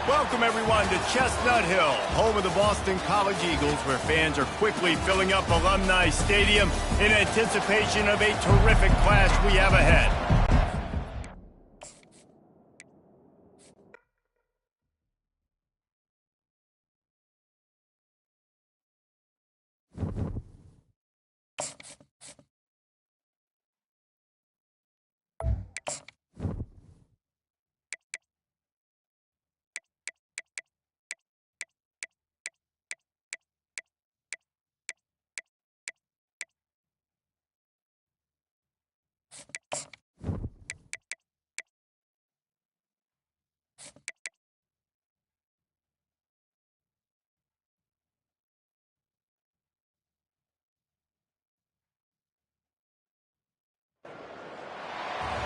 Welcome, everyone, to Chestnut Hill, home of the Boston College Eagles, where fans are quickly filling up Alumni Stadium in anticipation of a terrific clash we have ahead.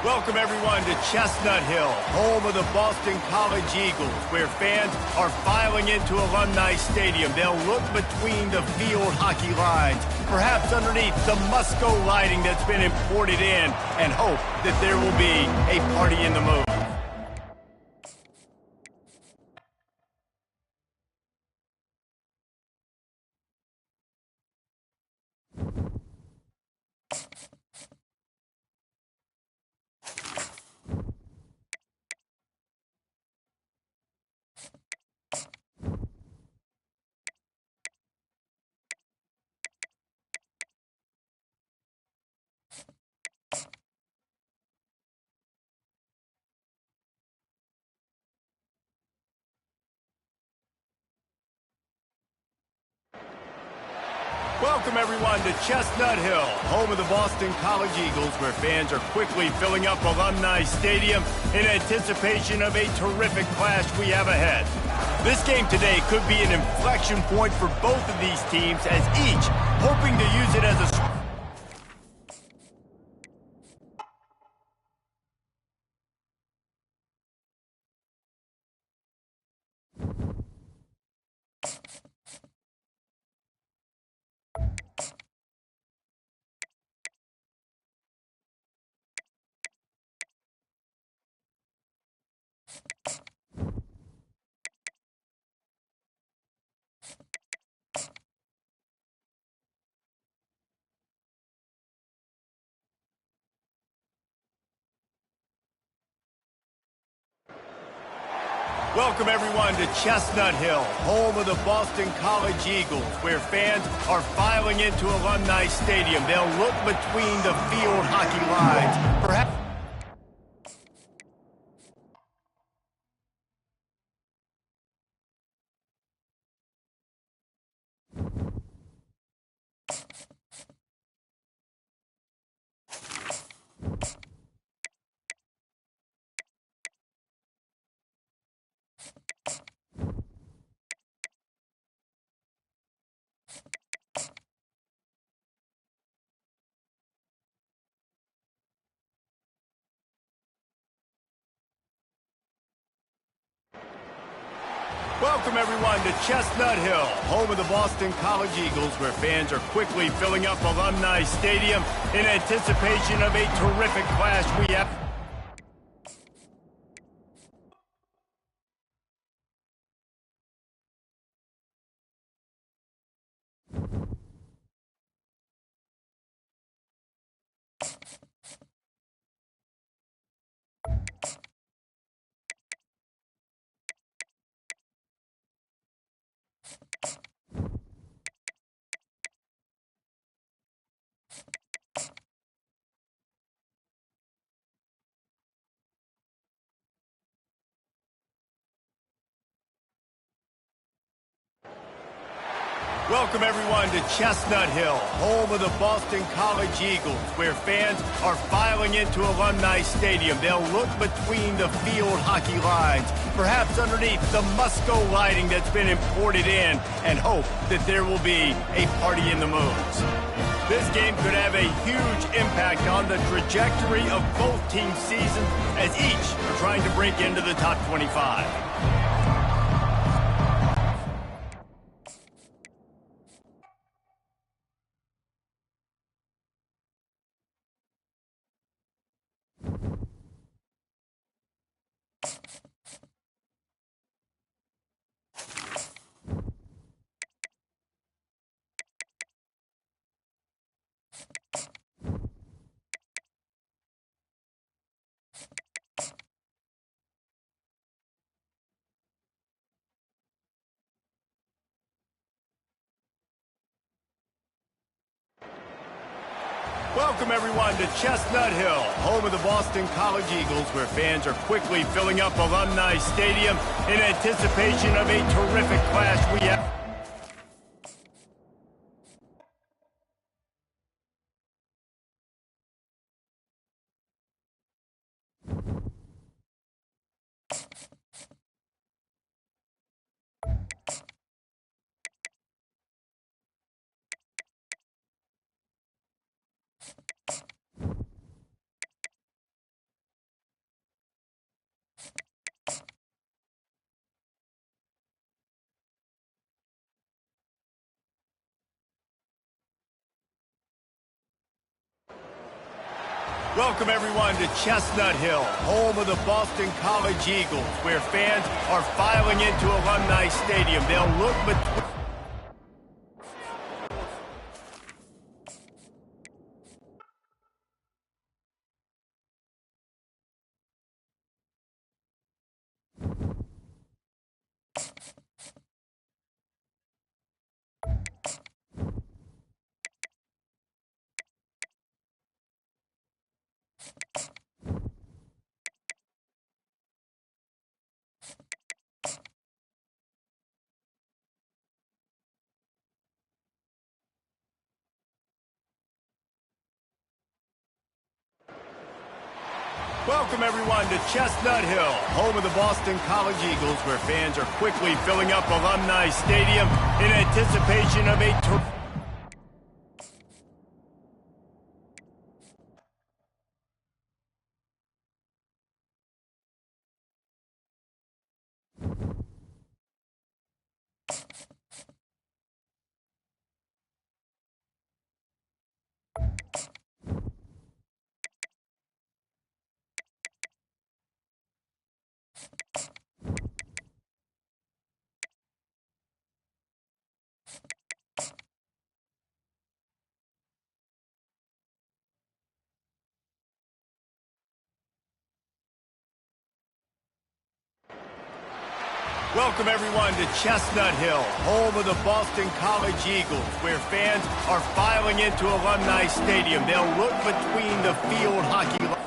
Welcome, everyone, to Chestnut Hill, home of the Boston College Eagles, where fans are filing into Alumni Stadium. They'll look between the field hockey lines, perhaps underneath the Musco lighting that's been imported in, and hope that there will be a party in the mood. Welcome, everyone, to Chestnut Hill, home of the Boston College Eagles, where fans are quickly filling up Alumni Stadium in anticipation of a terrific clash we have ahead. This game today could be an inflection point for both of these teams, as each hoping to use it as a... Welcome, everyone, to Chestnut Hill, home of the Boston College Eagles, where fans are filing into Alumni Stadium. They'll look between the field hockey lines, perhaps... Welcome, everyone, to Chestnut Hill, home of the Boston College Eagles, where fans are quickly filling up Alumni Stadium in anticipation of a terrific clash we have. Welcome, everyone, to Chestnut Hill, home of the Boston College Eagles, where fans are filing into Alumni Stadium. They'll look between the field hockey lines, perhaps underneath the Musco lighting that's been imported in, and hope that there will be a party in the moons. This game could have a huge impact on the trajectory of both teams' seasons, as each are trying to break into the top 25. Welcome, everyone, to Chestnut Hill, home of the Boston College Eagles, where fans are quickly filling up Alumni Stadium in anticipation of a terrific clash we have. Welcome, everyone, to Chestnut Hill, home of the Boston College Eagles, where fans are filing into Alumni Stadium. They'll look between... Welcome, everyone, to Chestnut Hill, home of the Boston College Eagles, where fans are quickly filling up Alumni Stadium in anticipation of a... Welcome, everyone, to Chestnut Hill, home of the Boston College Eagles, where fans are filing into Alumni Stadium. They'll look between the field hockey lines.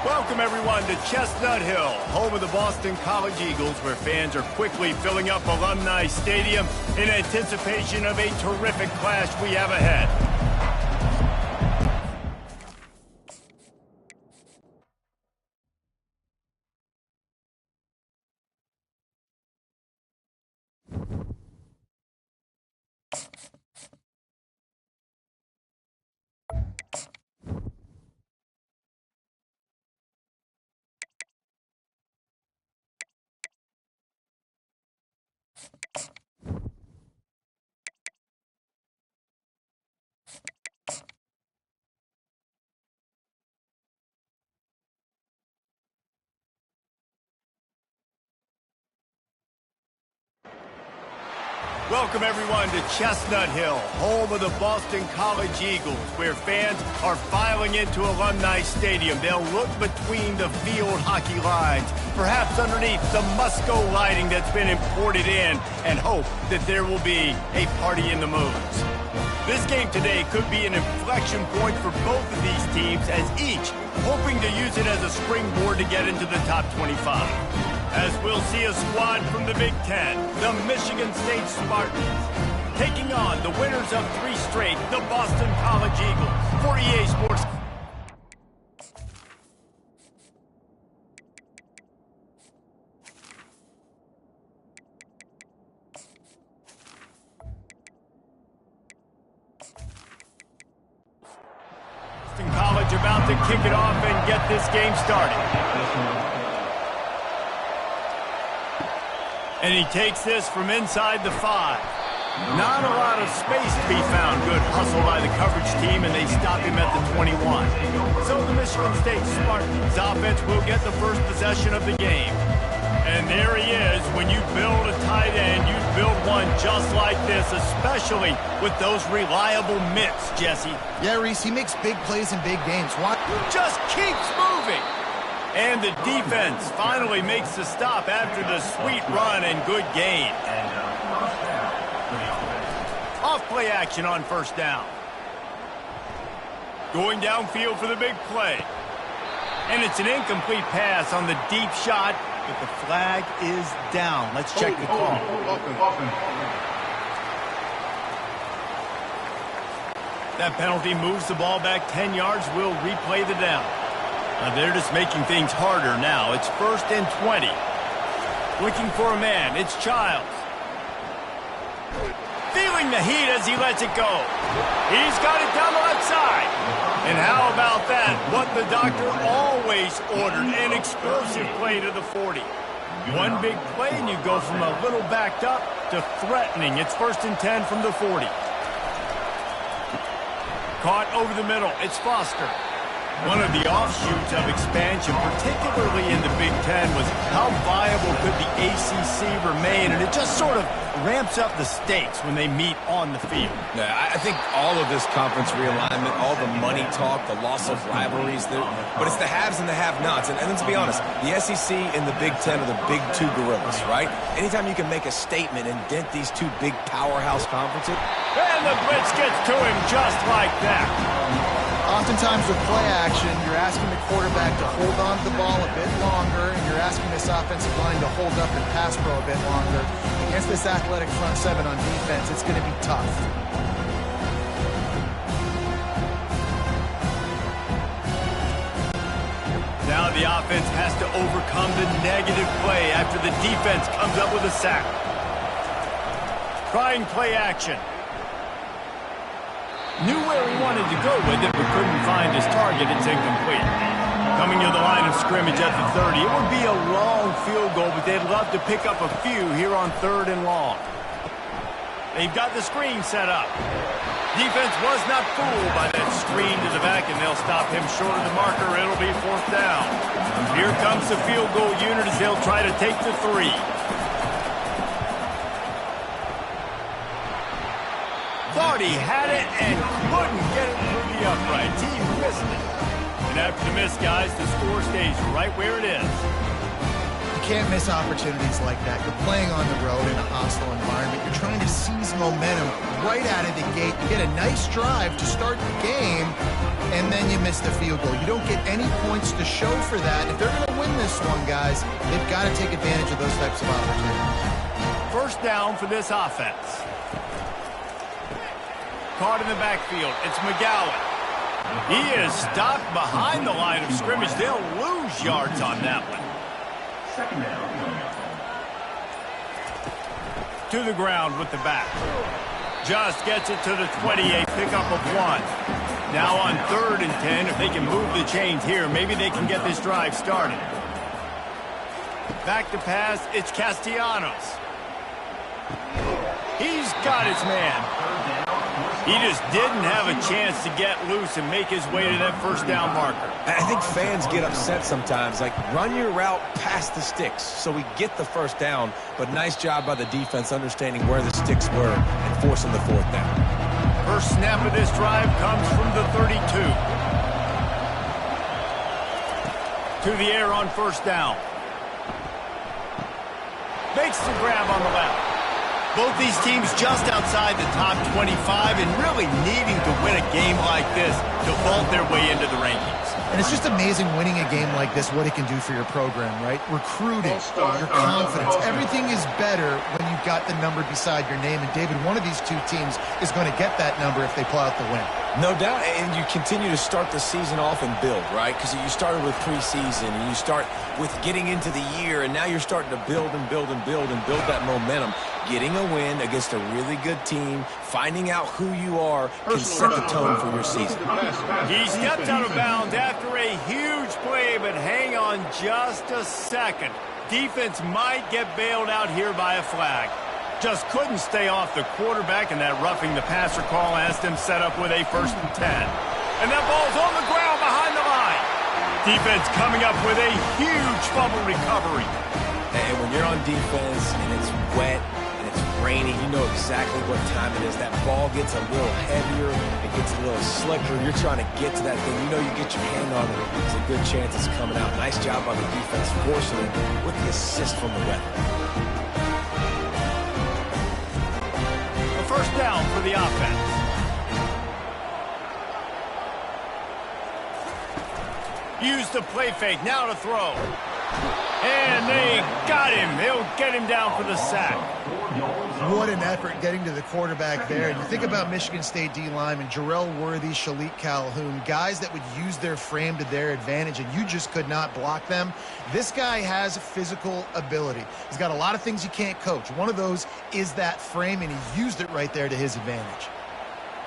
Welcome, everyone, to Chestnut Hill, home of the Boston College Eagles, where fans are quickly filling up Alumni Stadium in anticipation of a terrific clash we have ahead. Welcome, everyone, to Chestnut Hill, home of the Boston College Eagles, where fans are filing into Alumni Stadium. They'll look between the field hockey lines, perhaps underneath the Musco lighting that's been imported in, and hope that there will be a party in the moons. This game today could be an inflection point for both of these teams, as each hoping to use it as a springboard to get into the top 25. As we'll see a squad from the Big Ten, the Michigan State Spartans, taking on the winners of 3 straight, the Boston College Eagles, for EA Sports. Boston College about to kick it off and get this game started. And he takes this from inside the 5. Not a lot of space to be found. Good hustle by the coverage team, and they stop him at the 21. So the Michigan State Spartans offense will get the first possession of the game. And there he is. When you build a tight end, you build one just like this, especially with those reliable mitts, Jesse. Yeah, Reese, he makes big plays in big games. Why? Just keeps moving. And the defense finally makes the stop after the sweet run and good gain. Off play action on first down. Going downfield for the big play. And it's an incomplete pass on the deep shot, but the flag is down. Let's check the call. That penalty moves the ball back 10 yards. We'll replay the down. They're just making things harder now. It's 1st and 20. Looking for a man. It's Childs. Feeling the heat as he lets it go. He's got it down the left side. And how about that? What the doctor always ordered, an explosive play to the 40. One big play and you go from a little backed up to threatening. It's 1st and 10 from the 40. Caught over the middle. It's Foster. One of the offshoots of expansion, particularly in the Big Ten, was how viable could the ACC remain, and it just sort of ramps up the stakes when they meet on the field. Yeah, I think all of this conference realignment, all the money talk, the loss of rivalries, but it's the haves and the have-nots. And let's be honest, the SEC and the Big Ten are the big two gorillas, right? Anytime you can make a statement and dent these two big powerhouse conferences. And the blitz gets to him just like that. Oftentimes with play action, you're asking the quarterback to hold on to the ball a bit longer, and you're asking this offensive line to hold up and pass pro a bit longer. Against this athletic front seven on defense, it's going to be tough. Now the offense has to overcome the negative play after the defense comes up with a sack. Trying play action. Knew where he wanted to go with it, but couldn't find his target. It's incomplete. Coming to the line of scrimmage at the 30. It would be a long field goal, but they'd love to pick up a few here on 3rd and long. They've got the screen set up. Defense was not fooled by that screen to the back, and they'll stop him short of the marker. It'll be 4th down. Here comes the field goal unit as they'll try to take the 3. Thought he had it and couldn't get it through the uprights. He missed it. And after the miss, guys, the score stays right where it is. You can't miss opportunities like that. You're playing on the road in a hostile environment. You're trying to seize momentum right out of the gate. You get a nice drive to start the game, and then you miss the field goal. You don't get any points to show for that. If they're going to win this one, guys, they've got to take advantage of those types of opportunities. 1st down for this offense. Caught in the backfield. It's McGowan. He is stopped behind the line of scrimmage. They'll lose yards on that one. 2nd down. To the ground with the back. Just gets it to the 28. Pickup of 1. Now on 3rd and 10. If they can move the chains here, maybe they can get this drive started. Back to pass. It's Castellanos. He's got his man. He just didn't have a chance to get loose and make his way to that 1st down marker. I think fans get upset sometimes. Like, run your route past the sticks so we get the 1st down. But nice job by the defense understanding where the sticks were and forcing the 4th down. First snap of this drive comes from the 32. To the air on 1st down. Makes the grab on the left. Both these teams just outside the top 25 and really needing to win a game like this to vault their way into the rankings. And it's just amazing winning a game like this, what it can do for your program, right? Recruiting, your confidence, everything is better when you've got the number beside your name. And, David, one of these two teams is going to get that number if they pull out the win. No doubt, and you continue to start the season off and build, right? Because you started with preseason, and you start with getting into the year, and now you're starting to build and build and build and build that momentum. Getting a win against a really good team, finding out who you are, can set the tone for your season. He stepped out of bounds after a huge play, but hang on on just a second. Defense might get bailed out here by a flag. Just couldn't stay off the quarterback, and that roughing the passer call has them set up with a 1st and 10. And that ball's on the ground behind the line. Defense coming up with a huge fumble recovery. And when you're on defense and it's wet and it's rainy, you know exactly what time it is. That ball gets a little heavier, it gets a little slicker. You're trying to get to that thing. You know you get your hand on it. There's a good chance it's coming out. Nice job by the defense forcing it with the assist from the weather. A 1st down for the offense. Use the play fake, now to throw. And they got him. They'll get him down for the sack. What an effort getting to the quarterback there. And you think about Michigan State D-linemen, Jarrell Worthy, Shalik Calhoun, guys that would use their frame to their advantage, and you just could not block them. This guy has physical ability. He's got a lot of things you can't coach. One of those is that frame, and he used it right there to his advantage.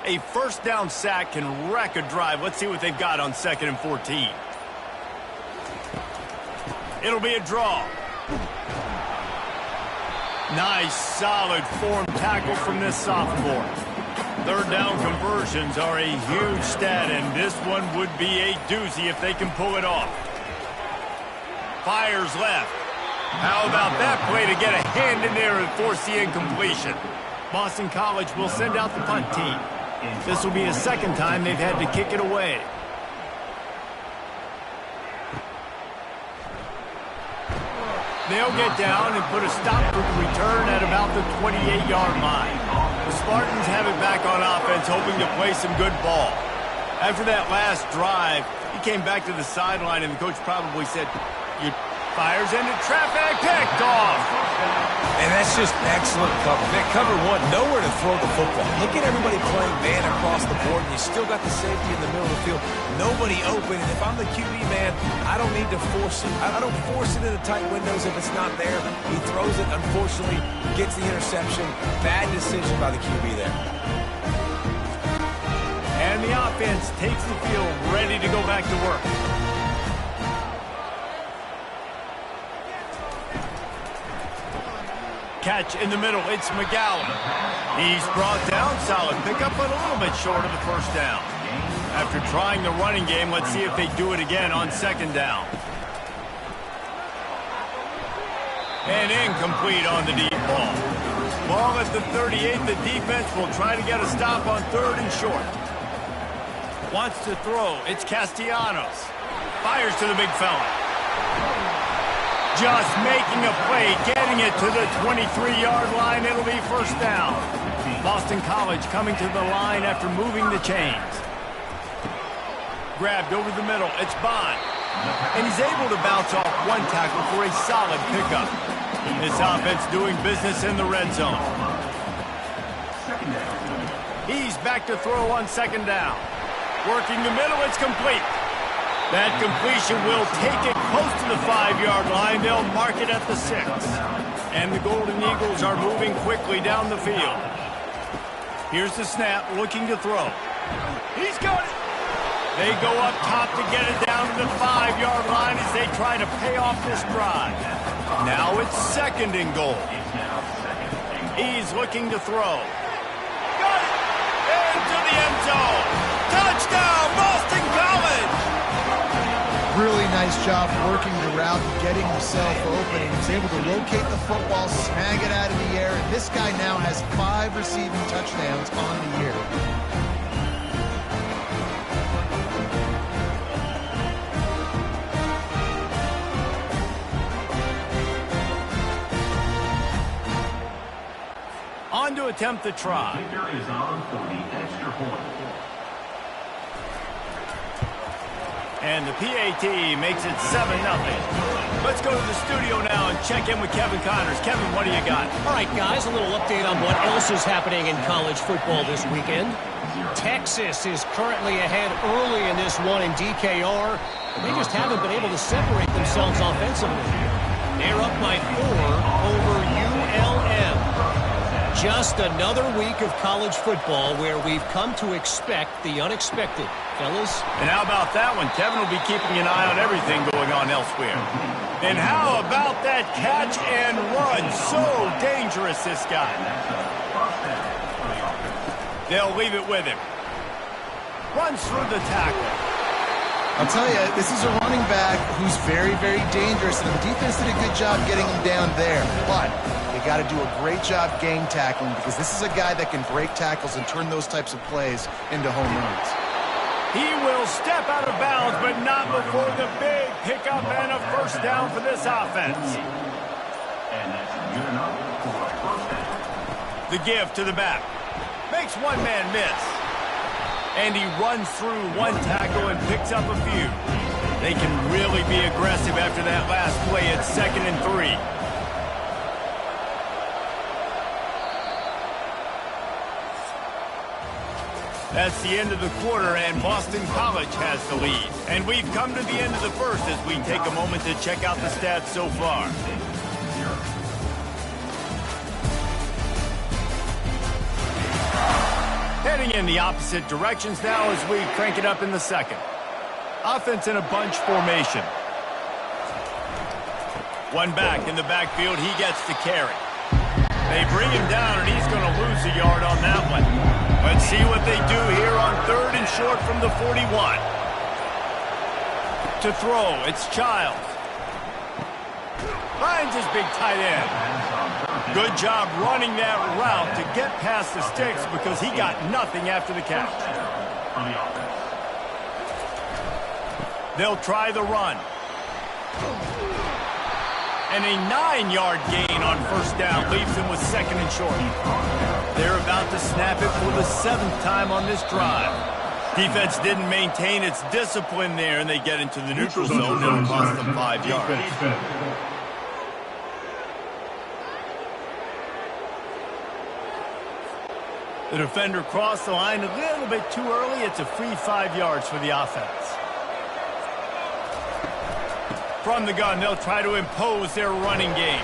A 1st down sack can wreck a drive. Let's see what they've got on 2nd and 14. It'll be a draw. Nice, solid form tackle from this sophomore. 3rd down conversions are a huge stat, and this one would be a doozy if they can pull it off. Fires left. How about that play to get a hand in there and force the incompletion? Boston College will send out the punt team. This will be the 2nd time they've had to kick it away. They'll get down and put a stop to the return at about the 28-yard line. The Spartans have it back on offense, hoping to play some good ball. After that last drive, he came back to the sideline, and the coach probably said, "You fires into traffic, picked off." And that's just excellent cover. Man, cover one, nowhere to throw the football. Look at everybody playing man across the board, and you still got the safety in the middle of the field. Nobody open, and if I'm the QB, man, I don't need to force it. I don't force it into tight windows if it's not there. He throws it, unfortunately, gets the interception. Bad decision by the QB there. And the offense takes the field, ready to go back to work. Catch in the middle, it's McGowan. He's brought down, solid pickup, but a little bit short of the 1st down. After trying the running game, let's see if they do it again on 2nd down. And incomplete on the deep ball. Ball at the 38, the defense will try to get a stop on 3rd and short. Wants to throw, it's Castellanos. Fires to the big fella. Just making a play, getting it to the 23-yard line. It'll be 1st down. Boston College coming to the line after moving the chains. Grabbed over the middle. It's Bond. And he's able to bounce off one tackle for a solid pickup. This offense doing business in the red zone. He's back to throw on 2nd down. Working the middle. It's complete. That completion will take it close to the 5-yard line. They'll mark it at the 6. And the Golden Eagles are moving quickly down the field. Here's the snap, looking to throw. He's got it. They go up top to get it down to the 5-yard line as they try to pay off this drive. Now it's 2nd and goal. He's looking to throw. Got it. Into the end zone. Touchdown, Boston College. Really nice job working the route and getting himself open. He was able to locate the football, snag it out of the air, and this guy now has 5 receiving touchdowns on the year. On to attempt the try. Is on for the extra point. And the PAT makes it 7-0. Let's go to the studio now and check in with Kevin Connors. Kevin, what do you got? All right, guys, a little update on what else is happening in college football this weekend. Texas is currently ahead early in this one in DKR. They just haven't been able to separate themselves offensively. They're up by 4 over ULM. Just another week of college football where we've come to expect the unexpected. fellas. And how about that one? Kevin will be keeping an eye on everything going on elsewhere. And how about that catch and run? So dangerous, this guy. They'll leave it with him. Runs through the tackle. I'll tell you, this is a running back who's very, very dangerous, and the defense did a good job getting him down there. But they got to do a great job game tackling, because this is a guy that can break tackles and turn those types of plays into home runs. He will step out of bounds, but not before the big pickup and a first down for this offense. And that's good enough for a first down. The give to the back. Makes one man miss. And he runs through one tackle and picks up a few. They can really be aggressive after that last play at 2nd and 3. That's the end of the quarter, and Boston College has the lead. And we've come to the end of the first as we take a moment to check out the stats so far. Heading in the opposite directions now as we crank it up in the second. Offense in a bunch formation. One back in the backfield, he gets the carry. They bring him down, and he's going to lose a yard on that one. Let's see what they do here on 3rd and short from the 41. To throw, it's Childs. Finds his big tight end. Good job running that route to get past the sticks because he got nothing after the catch. They'll try the run. And a 9-yard gain on first down leaves them with 2nd and short. They're about to snap it for the 7th time on this drive. Defense didn't maintain its discipline there, and they get into the neutral zone. It'll cost them 5 yards. The defender crossed the line a little bit too early. It's a free 5 yards for the offense. From the gun, they'll try to impose their running game.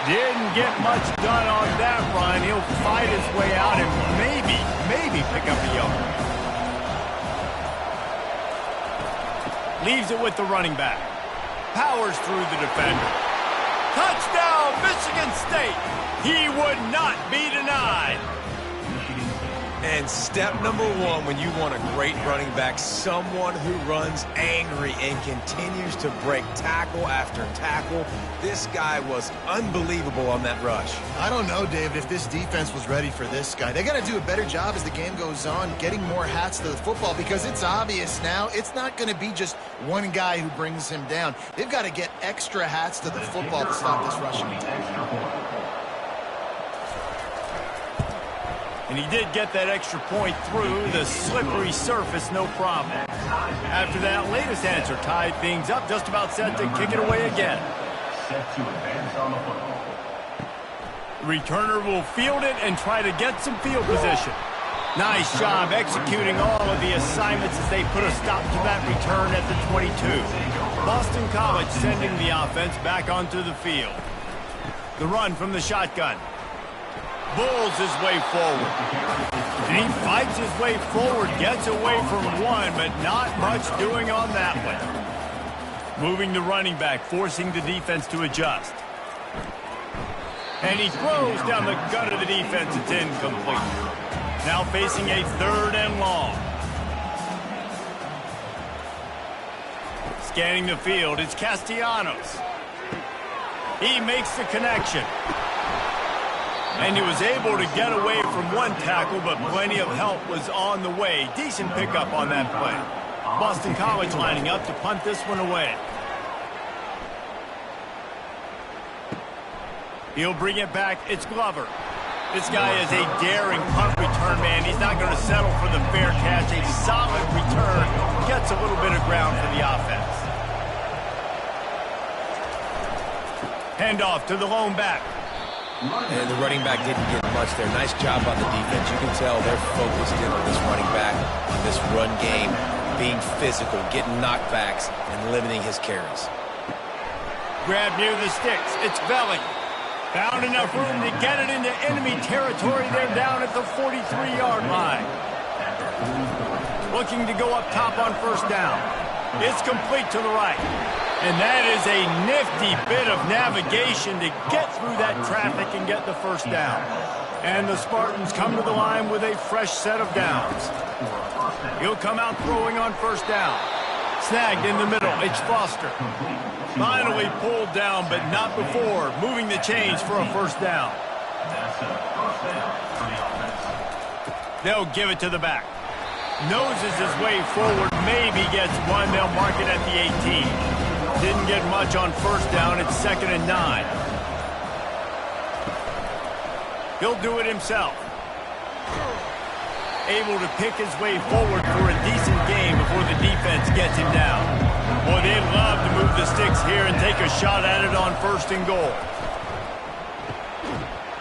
Didn't get much done on that run. He'll fight his way out and maybe pick up a yard. Leaves it with the running back. Powers through the defender. Touchdown, Michigan State. He would not be denied. And step number one when you want a great running back, someone who runs angry and continues to break tackle after tackle. This guy was unbelievable on that rush. I don't know, David, if this defense was ready for this guy. They got to do a better job as the game goes on, getting more hats to the football, because it's obvious now it's not going to be just one guy who brings him down. They've got to get extra hats to the football to stop this rushing attack. And he did get that extra point through the slippery surface, no problem. After that latest answer tied things up, just about set to kick it away again. Set to advance on the football. Returner will field it and try to get some field position. Nice job executing all of the assignments as they put a stop to that return at the 22. Boston College sending the offense back onto the field. The run from the shotgun. Bulls his way forward. And he fights his way forward, gets away from one, but not much doing on that one. Moving the running back, forcing the defense to adjust. And he throws down the gut of the defense. It's incomplete. Now facing a 3rd and long. Scanning the field, it's Castellanos. He makes the connection. And he was able to get away from one tackle, but plenty of help was on the way. Decent pickup on that play. Boston College lining up to punt this one away. He'll bring it back. It's Glover. This guy is a daring punt return man. He's not going to settle for the fair catch. A solid return. Gets a little bit of ground for the offense. Handoff to the lone back. And the running back didn't get much there. Nice job on the defense. You can tell they're focused in on this running back, on this run game, being physical, getting knockbacks, and limiting his carries. Grab near the sticks. It's Belling. Found enough room to get it into enemy territory. They're down at the 43-yard line. looking to go up top on first down. It's complete to the right. And that is a nifty bit of navigation to get through that traffic and get the first down. And the Spartans come to the line with a fresh set of downs. He'll come out throwing on first down. Snagged in the middle. It's Foster. Finally pulled down, but not before moving the chains for a first down. They'll give it to the back. Noses his way forward, maybe gets one. They'll mark it at the 18. Didn't get much on first down. It's 2nd and 9. He'll do it himself. Able to pick his way forward for a decent game before the defense gets him down. Boy, they'd love to move the sticks here and take a shot at it on 1st and goal.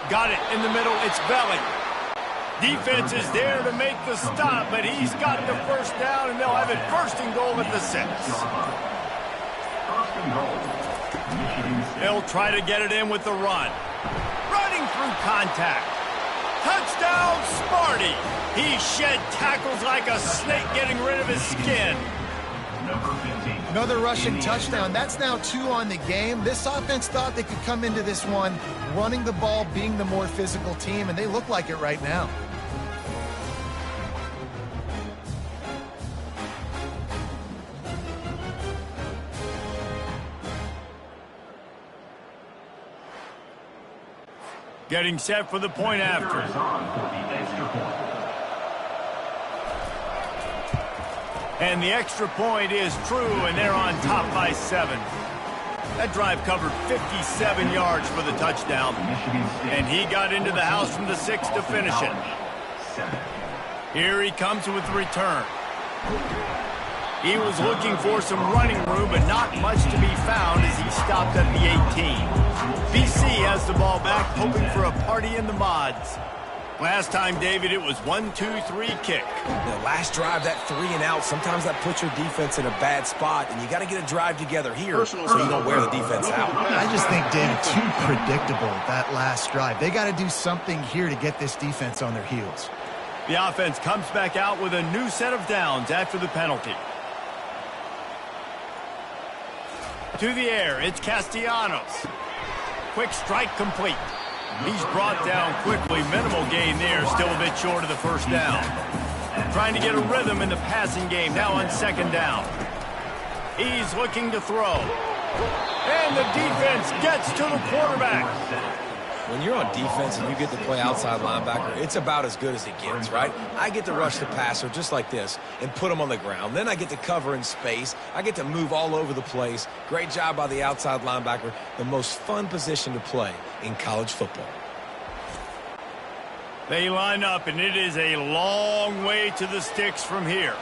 Got it in the middle. It's Belling. Defense is there to make the stop, but he's got the first down, and they'll have it 1st and goal at the 6. They'll try to get it in with the run. Running through contact. Touchdown, Sparty. He shed tackles like a snake getting rid of his skin. Another rushing touchdown. That's now 2 on the game. This offense thought they could come into this one running the ball, being the more physical team, and they look like it right now. Getting set for the point after. And the extra point is true, and they're on top by 7. That drive covered 57 yards for the touchdown. And he got into the house from the 6 to finish it. Here he comes with the return. He was looking for some running room, but not much to be found as he stopped at the 18. BC has the ball back, hoping for a party in the mods. Last time, David, it was 1-2-3 kick. The last drive, that 3 and out, sometimes that puts your defense in a bad spot, and you got to get a drive together here so you don't wear the defense out. I just think, David, too predictable, that last drive. They got to do something here to get this defense on their heels. The offense comes back out with a new set of downs after the penalty. To the air, it's Castellanos. Quick strike complete. He's brought down quickly. Minimal gain there, still a bit short of the first down. Trying to get a rhythm in the passing game, now on 2nd down. He's looking to throw. And the defense gets to the quarterback. When you're on defense and you get to play outside linebacker, it's about as good as it gets, right? I get to rush the passer just like this and put him on the ground. Then I get to cover in space. I get to move all over the place. Great job by the outside linebacker. The most fun position to play in college football. They line up, and it is a long way to the sticks from here.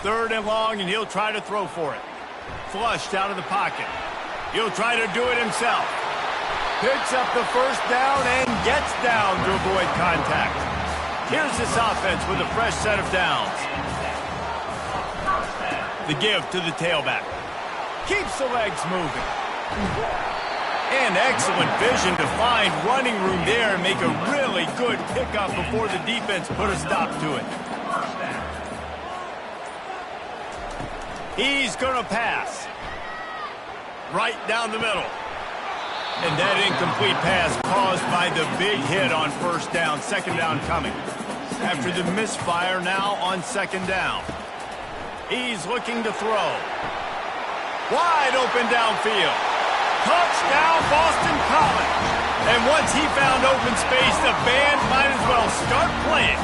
3rd and long, and he'll try to throw for it. Flushed out of the pocket. He'll try to do it himself. Picks up the first down and gets down to avoid contact. Here's this offense with a fresh set of downs. The give to the tailback. Keeps the legs moving. And excellent vision to find running room there and make a really good pickup before the defense put a stop to it. He's going to pass. Right down the middle. And that incomplete pass caused by the big hit on first down. 2nd down coming. After the misfire, now on 2nd down. He's looking to throw. Wide open downfield. Touchdown, Boston College. And once he found open space, the band might as well start playing.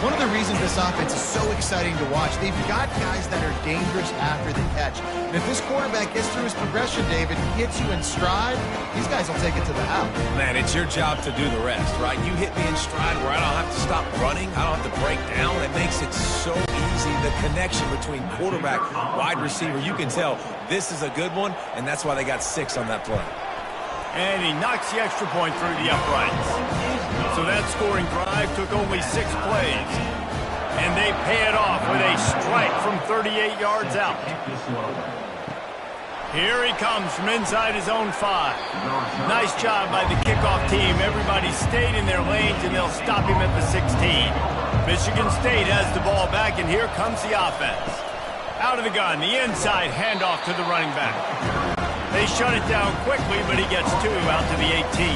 One of the reasons this offense is so exciting to watch, they've got guys that are dangerous after the catch. And if this quarterback gets through his progression, David, hits you in stride, these guys will take it to the house. Man, it's your job to do the rest, right? You hit me in stride where I don't have to stop running. I don't have to break down. It makes it so easy. The connection between quarterback, wide receiver, you can tell this is a good one, and that's why they got 6 on that play. And he knocks the extra point through the uprights. So that scoring drive took only 6 plays. And they pay it off with a strike from 38 yards out. Here he comes from inside his own 5. Nice job by the kickoff team. Everybody stayed in their lanes, and they'll stop him at the 16. Michigan State has the ball back, and here comes the offense. Out of the gun, the inside handoff to the running back. They shut it down quickly, but he gets 2 out to the 18.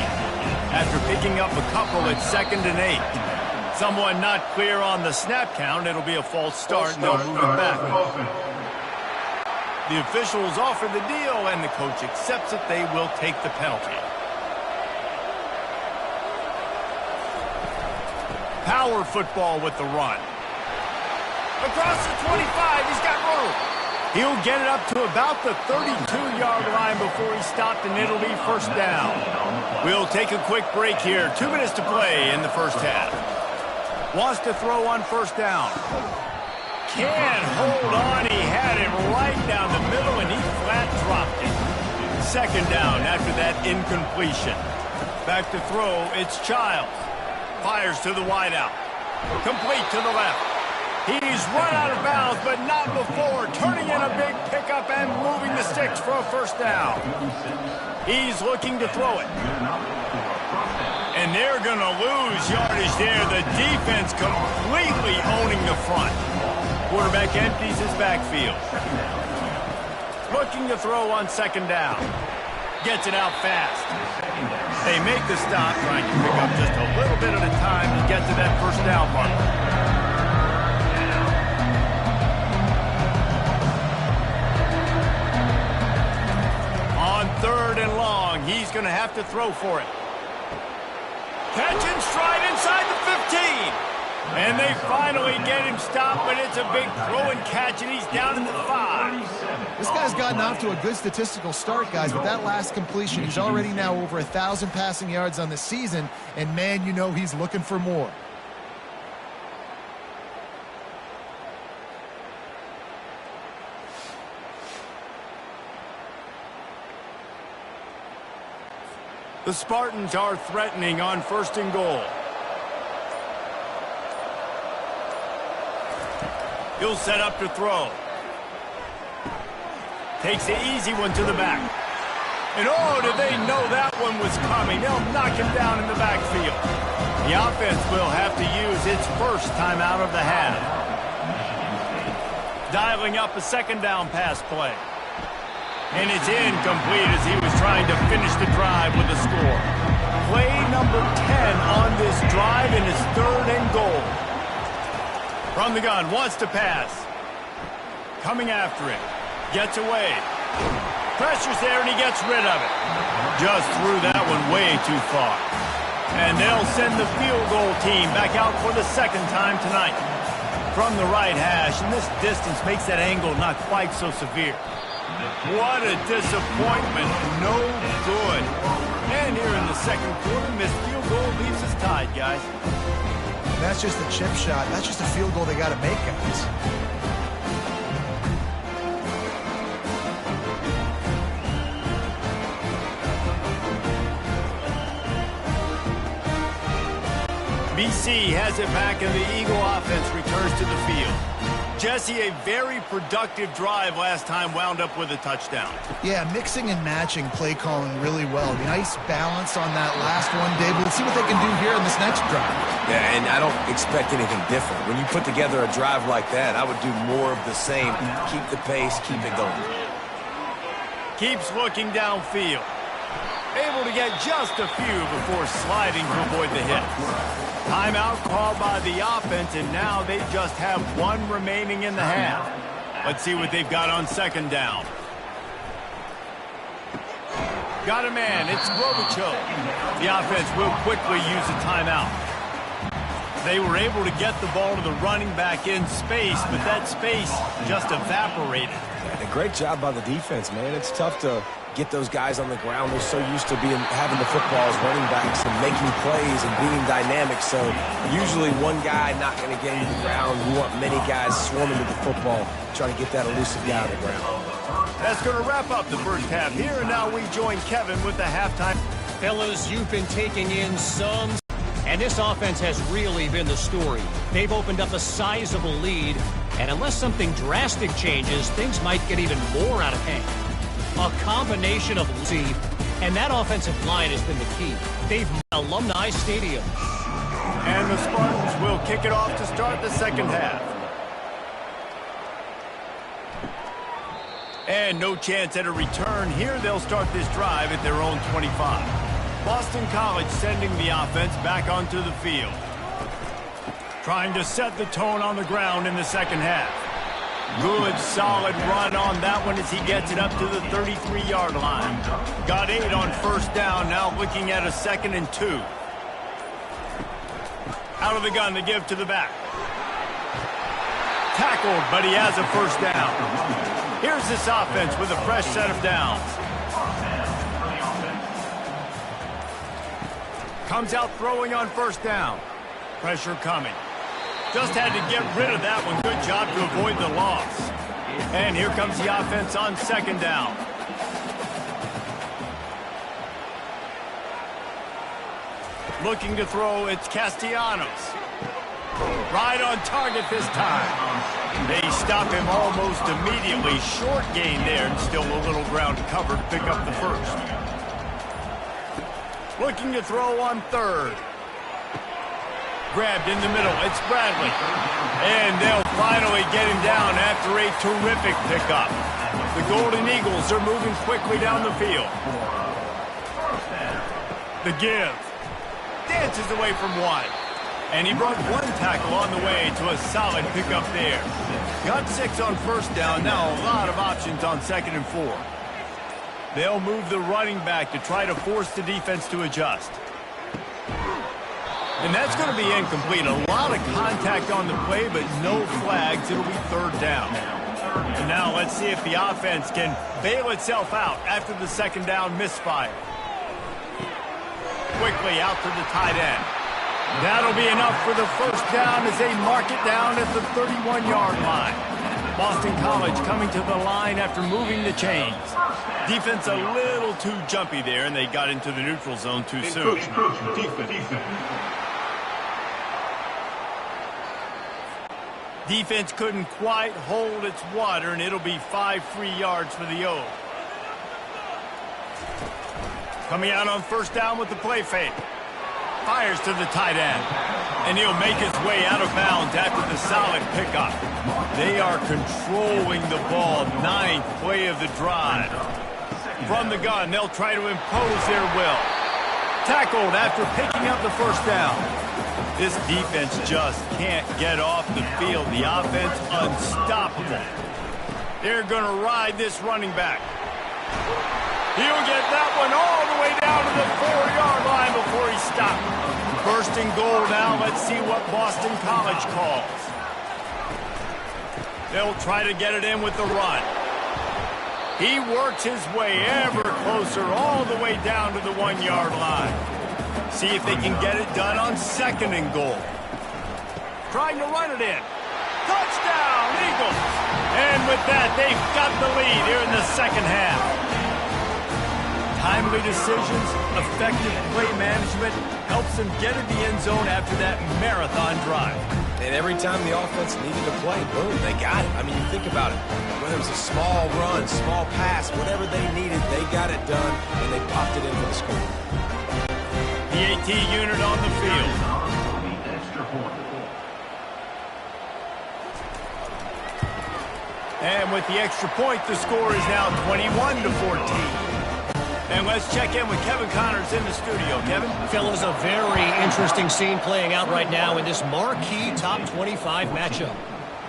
After picking up a couple at 2nd and 8. Someone not clear on the snap count. It'll be a false start, and they'll move it back. The officials offer the deal, and the coach accepts it. They will take the penalty. Power football with the run. Across the 25, he's got room. He'll get it up to about the 32-yard line before he's stopped, and it'll be first down. We'll take a quick break here. 2 minutes to play in the first half. Wants to throw on first down. Can't hold on. He had it right down the middle, and he flat dropped it. 2nd down after that incompletion. Back to throw, it's Childs. Fires to the wideout. Complete to the left. He's run out of bounds, but not before turning in a big pickup and moving the sticks for a first down. He's looking to throw it. And they're going to lose yardage there. The defense completely owning the front. Quarterback empties his backfield. Looking to throw on 2nd down. Gets it out fast. They make the stop, trying to pick up just a little bit at a time to get to that first down mark. On 3rd and long, he's going to have to throw for it. Catch and stride inside the 15. And they finally get him stopped, but it's a big throw and catch, and he's down at the 5. This guy's gotten off to a good statistical start, guys. With that last completion, he's already now over 1,000 passing yards on the season, and man, you know he's looking for more. The Spartans are threatening on 1st and goal. He'll set up to throw. Takes the easy one to the back. And oh, did they know that one was coming. They'll knock him down in the backfield. The offense will have to use its first timeout of the half. Dialing up a 2nd down pass play. And it's incomplete as he was trying to finish the drive with a score. Play number 10 on this drive, and it's 3rd and goal. From the gun, wants to pass. Coming after it. Gets away. Pressure's there, and he gets rid of it. Just threw that one way too far. And they'll send the field goal team back out for the 2nd time tonight. From the right hash, and this distance makes that angle not quite so severe. What a disappointment. No good. And here in the 2nd quarter, missed field goal leaves us tied, guys. That's just a chip shot. That's just a field goal they got to make, guys. BC has it back, and the Eagle offense returns to the field. Jesse, a very productive drive last time wound up with a touchdown. Yeah, mixing and matching play calling really well. Nice balance on that last one, Dave. Let's see what they can do here in this next drive. Yeah, and I don't expect anything different. When you put together a drive like that, I would do more of the same. Keep the pace, keep it going. Keeps looking downfield. Able to get just a few before sliding to avoid the hit. Timeout called by the offense, and now they just have 1 remaining in the half. Let's see what they've got on 2nd down. Got a man. It's Globichuk. The offense will quickly use a timeout. They were able to get the ball to the running back in space, but that space just evaporated. And a great job by the defense, man. It's tough to get those guys on the ground. They're so used to having the football as running backs and making plays and being dynamic. So usually one guy not going to get into the ground. You want many guys swarming with the football, trying to get that elusive guy on the ground. That's going to wrap up the first half here, and now we join Kevin with the halftime. Fellas, you've been taking in some, and this offense has really been the story. They've opened up a sizable lead, and unless something drastic changes, things might get even more out of hand. A combination of speed, and that offensive line has been the key. They've Alumni Stadium. And the Spartans will kick it off to start the second half. And no chance at a return. Here they'll start this drive at their own 25. Boston College sending the offense back onto the field. Trying to set the tone on the ground in the second half. Good, solid run on that one as he gets it up to the 33-yard line. Got 8 on first down, now looking at a 2nd and 2. Out of the gun, the give to the back. Tackled, but he has a first down. Here's this offense with a fresh set of downs. Comes out throwing on first down. Pressure coming. Just had to get rid of that one. Good job to avoid the loss. And here comes the offense on second down. Looking to throw, it's Castellanos. Right on target this time. They stop him almost immediately. Short gain there and still a little ground covered to pick up the first. Looking to throw on third. Grabbed in the middle. It's Bradley. And they'll finally get him down after a terrific pickup. The Golden Eagles are moving quickly down the field. The give. Dances away from one. And he brought one tackle on the way to a solid pickup there. Got 6 on first down. Now a lot of options on 2nd and 4. They'll move the running back to try to force the defense to adjust. And that's going to be incomplete. A lot of contact on the play, but no flags. It'll be third down. And now let's see if the offense can bail itself out after the second down misfire. Quickly out to the tight end. That'll be enough for the first down as they mark it down at the 31-yard line. Boston College coming to the line after moving the chains. Defense a little too jumpy there, and they got into the neutral zone too soon. Defense couldn't quite hold its water, and it'll be 5 free yards for the O's. Coming out on first down with the play fake. Fires to the tight end. And he'll make his way out of bounds after the solid pickup. They are controlling the ball. 9th play of the drive. From the gun, they'll try to impose their will. Tackled after picking up the first down. This defense just can't get off the field. The offense unstoppable. They're going to ride this running back. He'll get that one all the way down to the 4-yard line before he stopped. First and goal now. Let's see what Boston College calls. They'll try to get it in with the run. He works his way ever closer all the way down to the 1-yard line. See if they can get it done on 2nd and goal. Trying to run it in. Touchdown, Eagles! And with that, they've got the lead here in the second half. Timely decisions, effective play management helps them get in the end zone after that marathon drive. And every time the offense needed to play, boom, they got it. I mean, you think about it. Whether it was a small run, small pass, whatever they needed, they got it done, and they popped it in for the score. The AT unit on the field. And with the extra point, the score is now 21-14. And let's check in with Kevin Connors in the studio. Kevin? Fellas, a very interesting scene playing out right now in this marquee top 25 matchup.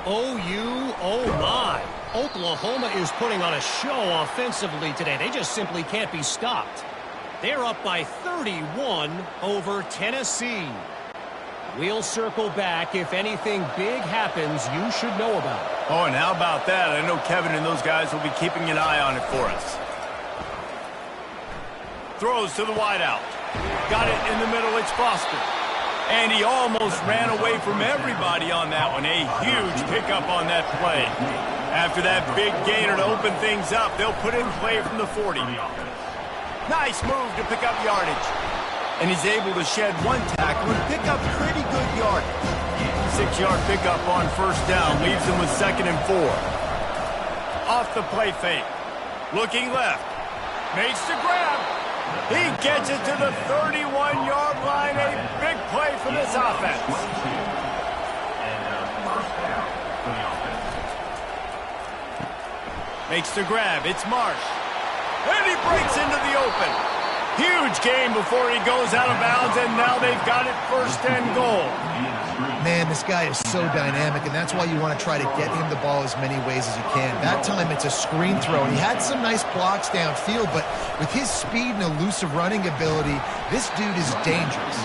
OU, oh my. Oklahoma is putting on a show offensively today. They just simply can't be stopped. They're up by 31 over Tennessee. We'll circle back. If anything big happens, you should know about it. Oh, and how about that? I know Kevin and those guys will be keeping an eye on it for us. Throws to the wideout. Got it in the middle. It's Foster. And he almost ran away from everybody on that one. A huge pickup on that play. After that big gainer to open things up, they'll put in play from the 40. Nice move to pick up yardage. And he's able to shed one tackle and pick up pretty good yardage. 6-yard pickup on first down leaves him with 2nd and 4. Off the play fake. Looking left. Makes the grab. He gets it to the 31-yard line. A big play for this offense. Makes the grab. It's Marsh. And he breaks into the open. Huge gain before he goes out of bounds, and now they've got it first and goal. Man, this guy is so dynamic, and that's why you want to try to get him the ball as many ways as you can. That time, it's a screen throw, and he had some nice blocks downfield, but with his speed and elusive running ability, this dude is dangerous.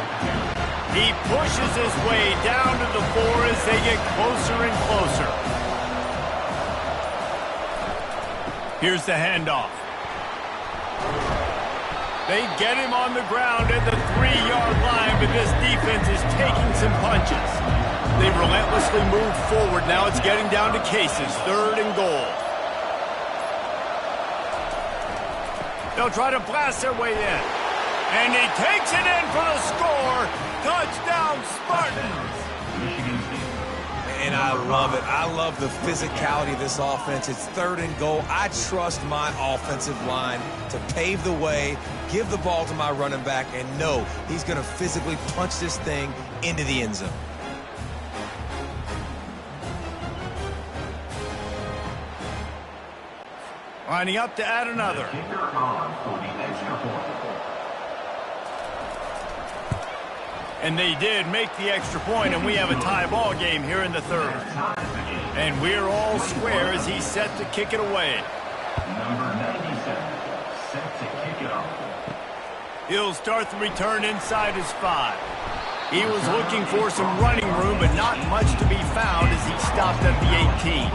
He pushes his way down to the 4 as they get closer and closer. Here's the handoff. They get him on the ground at the 3-yard line, but this defense is taking some punches. They relentlessly move forward. Now it's getting down to cases. 3rd and goal. They'll try to blast their way in. And he takes it in for the score. Touchdown, Spartans. And I love it. I love the physicality of this offense. It's 3rd and goal. I trust my offensive line to pave the way, give the ball to my running back, and know he's going to physically punch this thing into the end zone. Lining up to add another. And they did make the extra point, and we have a tie ball game here in the 3rd. And we're all square as he's set to kick it away. Number 97, set to kick it off. He'll start the return inside his 5. He was looking for some running room, but not much to be found as he stopped at the 18.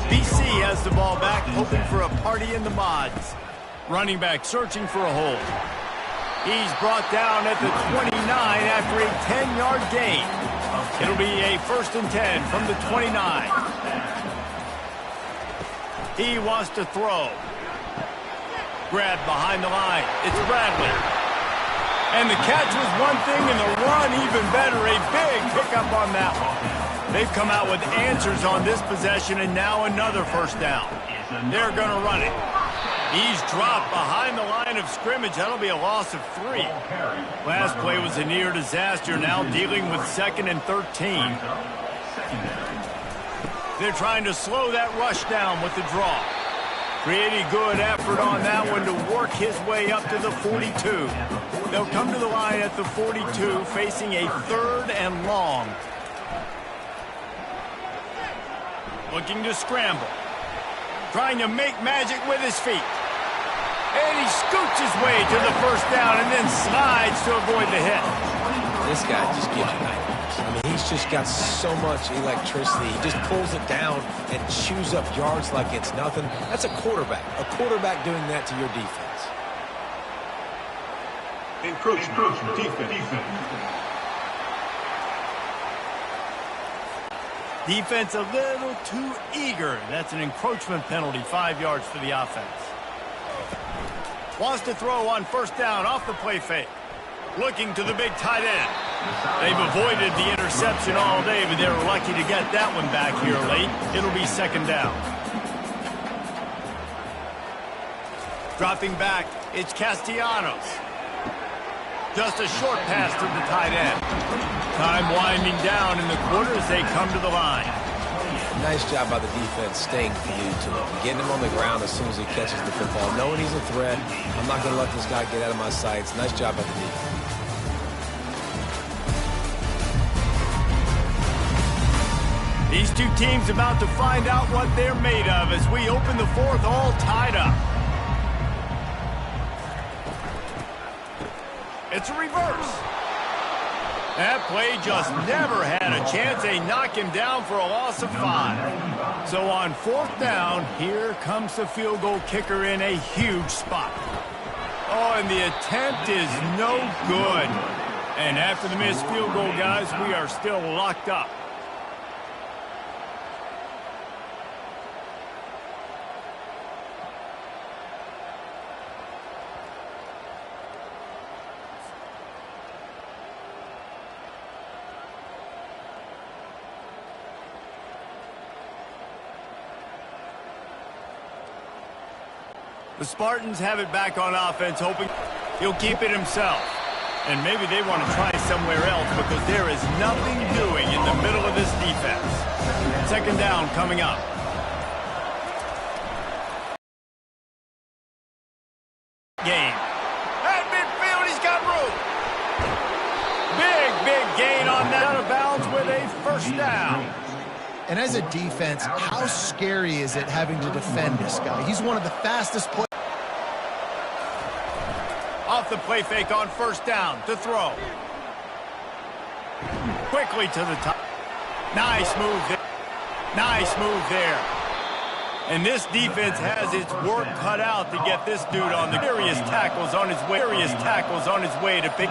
BC has the ball back, hoping for a party in the mods. Running back searching for a hole. He's brought down at the 29 after a 10-yard gain. It'll be a 1st and 10 from the 29. He wants to throw. Grab behind the line. It's Bradley. And the catch was one thing, and the run even better. A big pickup on that one. They've come out with answers on this possession, and now another 1st down. They're going to run it. He's dropped behind the line of scrimmage. That'll be a loss of 3. Last play was a near disaster. Now dealing with 2nd and 13. They're trying to slow that rush down with the draw. Pretty good effort on that one to work his way up to the 42. They'll come to the line at the 42, facing a 3rd and long. Looking to scramble. Trying to make magic with his feet. And he scoots his way to the 1st down and then slides to avoid the hit. This guy just gives you nightmares. I mean, he's just got so much electricity. He just pulls it down and chews up yards like it's nothing. That's a quarterback. A quarterback doing that to your defense. Encroachment, defense. Defense a little too eager. That's an encroachment penalty, 5 yards for the offense. Wants to throw on 1st down off the play fake. Looking to the big tight end. They've avoided the interception all day, but they were lucky to get that one back here late. It'll be 2nd down. Dropping back, it's Castellanos. Just a short pass to the tight end. Time winding down in the quarter as they come to the line. Nice job by the defense staying glued to him. Getting him on the ground as soon as he catches the football. Knowing he's a threat, I'm not going to let this guy get out of my sights. Nice job by the defense. These two teams about to find out what they're made of as we open the 4th all tied up. It's a reverse. That play just never had a chance. They knock him down for a loss of 5. So on 4th down, here comes the field goal kicker in a huge spot. Oh, and the attempt is no good. And after the missed field goal, guys, we are still locked up. The Spartans have it back on offense, hoping he'll keep it himself. And maybe they want to try somewhere else because there is nothing doing in the middle of this defense. Second down coming up. Game. At midfield, he's got room. Big gain on that. Out of bounds with a first down. And as a defense, how scary is it having to defend this guy? He's one of the fastest players. Off the play fake on first down to throw. Quickly to the top. Nice move there. Nice move there. And this defense has its work cut out to get this dude on the serious tackles on his way to picking.